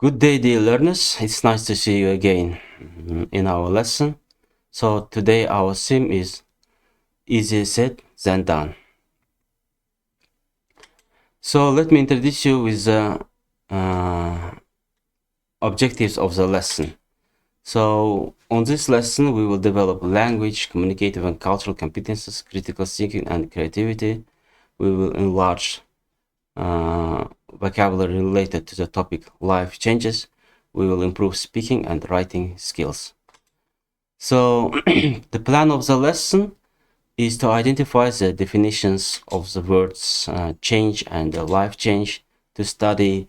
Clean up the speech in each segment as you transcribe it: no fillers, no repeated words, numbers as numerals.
Good day, dear learners. It's nice to see you again in our lesson. So today our theme is easier said than done. So let me introduce you with the objectives of the lesson. So on this lesson, we will develop language, communicative and cultural competences, critical thinking and creativity. We will enlarge vocabulary related to the topic life changes. We will improve speaking and writing skills. So the plan of the lesson is to identify the definitions of the words change and life change, to study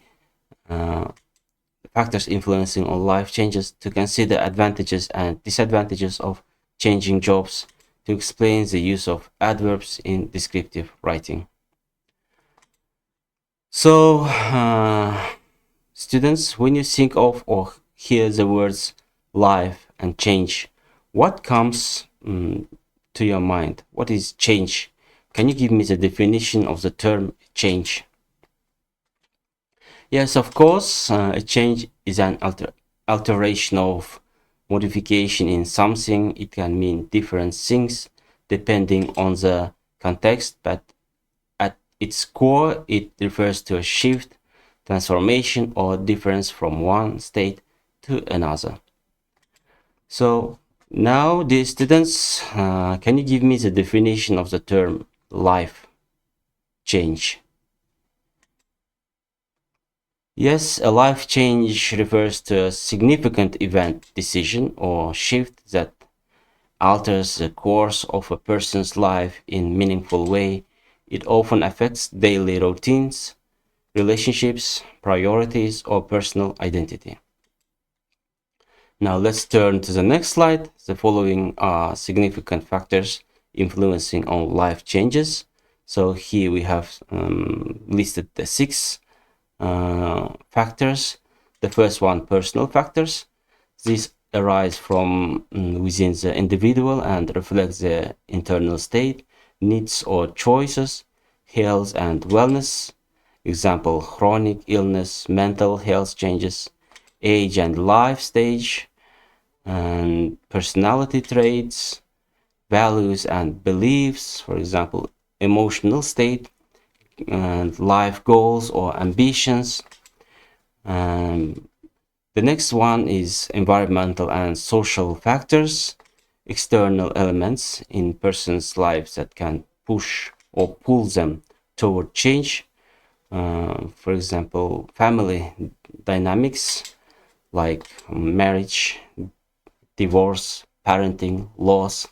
factors influencing on life changes, to consider advantages and disadvantages of changing jobs, to explain the use of adverbs in descriptive writing. So, students, when you think of or hear the words life and change, what comes to your mind? What is change? Can you give me the definition of the term change? Yes, of course, a change is an alteration of modification in something. It can mean different things depending on the context, but at its core, it refers to a shift, transformation, or difference from one state to another. So now, dear students, can you give me the definition of the term life change? Yes, a life change refers to a significant event, decision, or shift that alters the course of a person's life in meaningful way. It often affects daily routines, relationships, priorities, or personal identity. Now let's turn to the next slide. The following are significant factors influencing on life changes. So here we have listed the six factors. The first one, personal factors. These arise from within the individual and reflect their internal state, needs or choices, health and wellness. Example, chronic illness, mental health changes, age and life stage, and personality traits, values and beliefs, for example, emotional state, and life goals or ambitions. The next one is environmental and social factors, external elements in persons' lives that can push or pull them toward change. For example, family dynamics like marriage, divorce, parenting, loss,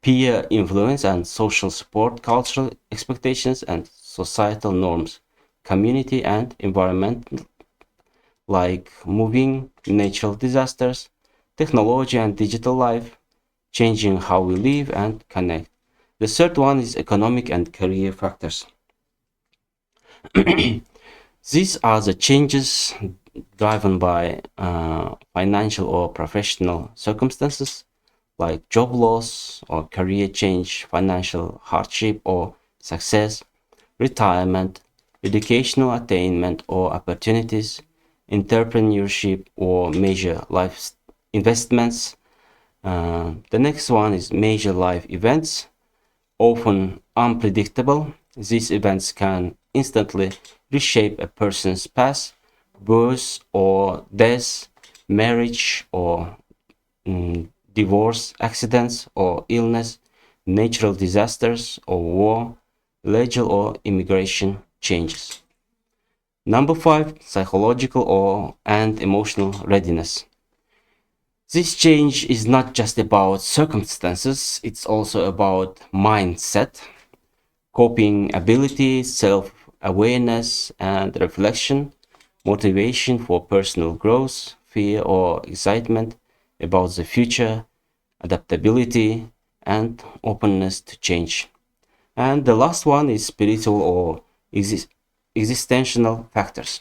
peer influence and social support, cultural expectations and societal norms, community and environmental like moving, natural disasters, technology and digital life, changing how we live and connect. The third one is economic and career factors. These are the changes driven by financial or professional circumstances like job loss or career change, financial hardship or success, retirement, educational attainment or opportunities, entrepreneurship or major life investments. The next one is major life events, often unpredictable. These events can instantly reshape a person's past, birth or death, marriage or divorce, accidents or illness, natural disasters or war, legal or immigration changes. Number 5, psychological or and emotional readiness. This change is not just about circumstances, it's also about mindset, coping ability, self-awareness and reflection, motivation for personal growth, fear or excitement about the future, adaptability, and openness to change. And the last one is spiritual or existential factors.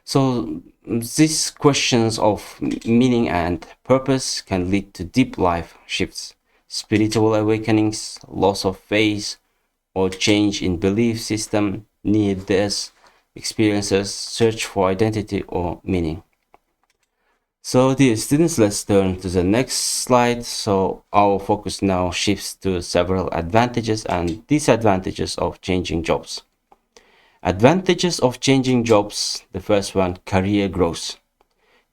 So these questions of meaning and purpose can lead to deep life shifts, spiritual awakenings, loss of faith, or change in belief system, near death, experiences, search for identity or meaning. So dear students, let's turn to the next slide. So our focus now shifts to several advantages and disadvantages of changing jobs. Advantages of changing jobs. The first one, career growth.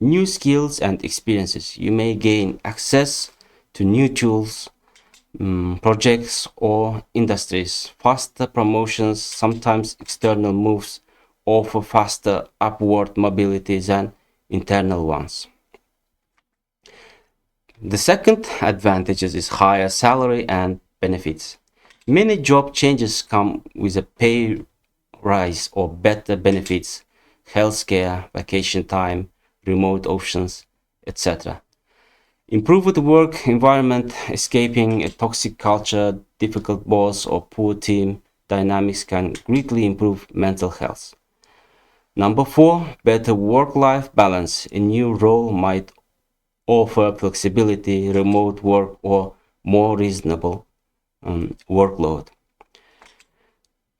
New skills and experiences. You may gain access to new tools, projects or industries. Faster promotions, sometimes external moves offer faster upward mobility than internal ones. The second advantage is higher salary and benefits. Many job changes come with a pay rise or better benefits, healthcare, vacation time, remote options, etc. Improved work environment, escaping a toxic culture, difficult boss, or poor team dynamics can greatly improve mental health. Number 4, better work-life balance. A new role might offer flexibility, remote work, or more reasonable workload.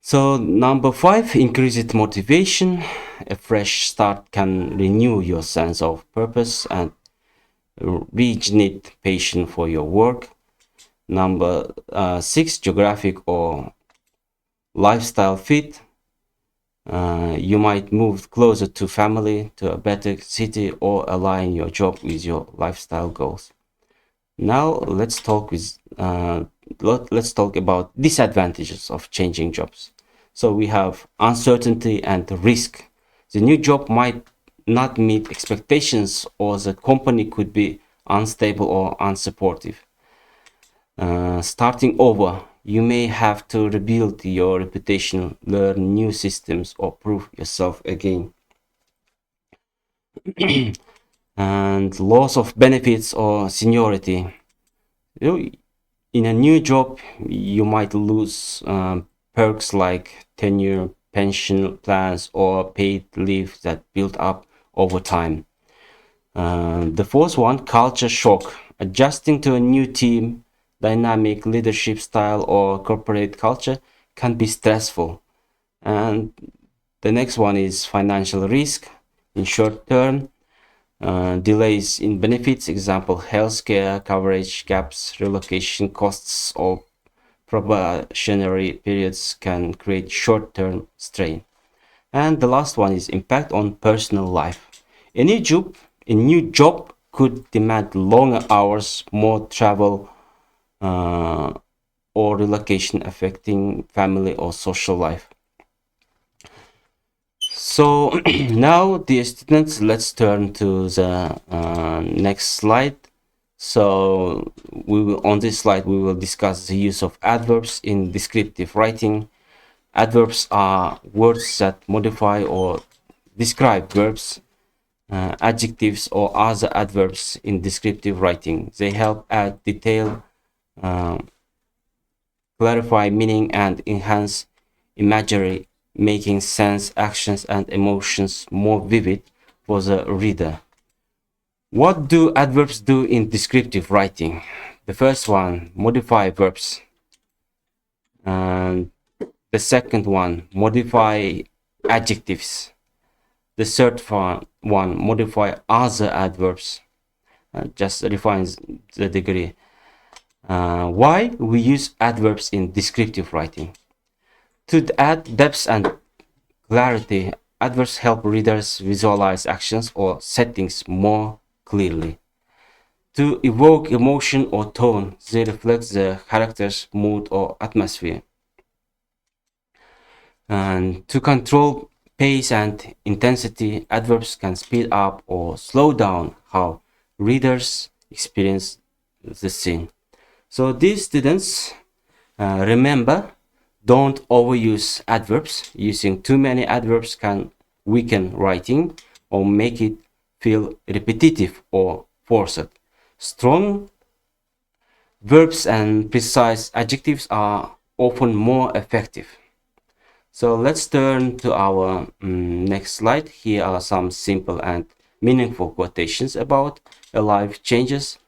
So number 5, increased motivation. A fresh start can renew your sense of purpose and reignite passion for your work. Number 6, geographic or lifestyle fit. You might move closer to family, to a better city, or align your job with your lifestyle goals. Now let's talk about disadvantages of changing jobs. So we have uncertainty and risk. The new job might not meet expectations, or the company could be unstable or unsupportive. Starting over, you may have to rebuild your reputation, learn new systems, or prove yourself again. And loss of benefits or seniority. In a new job, you might lose perks like tenure, pension plans, or paid leave that build up over time. The fourth one, culture shock. Adjusting to a new team, dynamic leadership style, or corporate culture can be stressful. And the next one is financial risk. In short term, delays in benefits, example, healthcare coverage gaps, relocation costs, or probationary periods can create short-term strain. And the last one is impact on personal life. A new job could demand longer hours, more travel, or relocation affecting family or social life. So now, dear students, let's turn to the next slide. So on this slide we will discuss the use of adverbs in descriptive writing. Adverbs are words that modify or describe verbs, adjectives, or other adverbs in descriptive writing. They help add detail, clarify meaning, and enhance imagery, making sense, actions, and emotions more vivid for the reader. What do adverbs do in descriptive writing? The first one, modify verbs. And the second one, modify adjectives. The third one, modify other adverbs. Just refines the degree. Why we use adverbs in descriptive writing? To add depth and clarity, adverbs help readers visualize actions or settings more clearly. To evoke emotion or tone, they reflect the character's mood or atmosphere. And to control pace and intensity, adverbs can speed up or slow down how readers experience the scene. So these students, remember, don't overuse adverbs. Using too many adverbs can weaken writing or make it feel repetitive or forced. Strong verbs and precise adjectives are often more effective. So let's turn to our next slide. Here are some simple and meaningful quotations about life changes.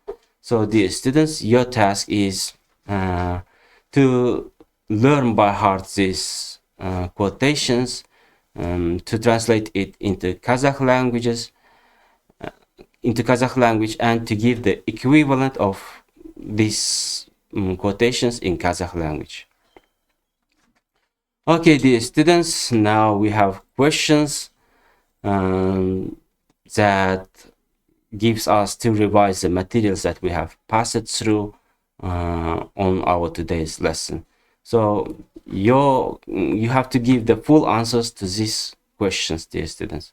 So dear students, your task is to learn by heart these quotations to translate it into Kazakh language and to give the equivalent of these quotations in Kazakh language. Okay, dear students, now we have questions that gives us to revise the materials that we have passed through on our today's lesson. So you have to give the full answers to these questions, dear students.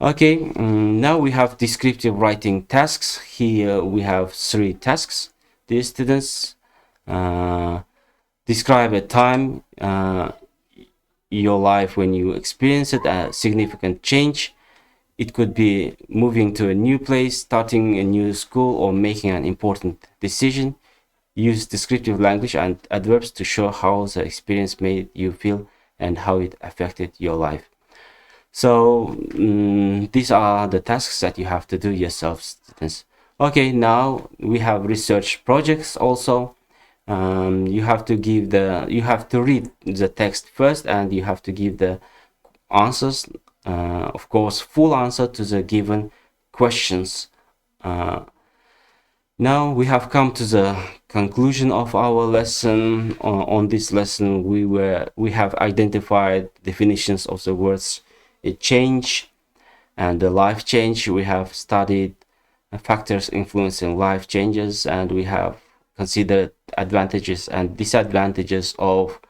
Okay, now we have descriptive writing tasks. Here we have 3 tasks. Dear students, describe a time your life when you experienced a significant change. It could be moving to a new place, starting a new school, or making an important decision. Use descriptive language and adverbs to show how the experience made you feel and how it affected your life. So these are the tasks that you have to do yourself, students. Okay, now we have research projects also. You have to read the text first, and you have to give the answers, of course, full answer to the given questions. Now we have come to the conclusion of our lesson. On this lesson, we have identified definitions of the words change and the life change. We have studied factors influencing life changes, and we have considered advantages and disadvantages of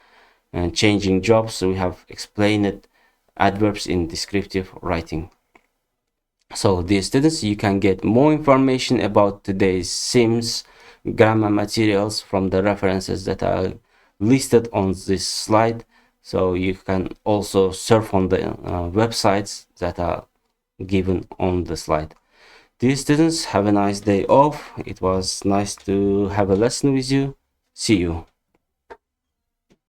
changing jobs. So we have explained adverbs in descriptive writing. So dear students, you can get more information about today's Sims grammar materials from the references that are listed on this slide. So you can also surf on the websites that are given on the slide. Dear students, have a nice day off. It was nice to have a lesson with you. See you.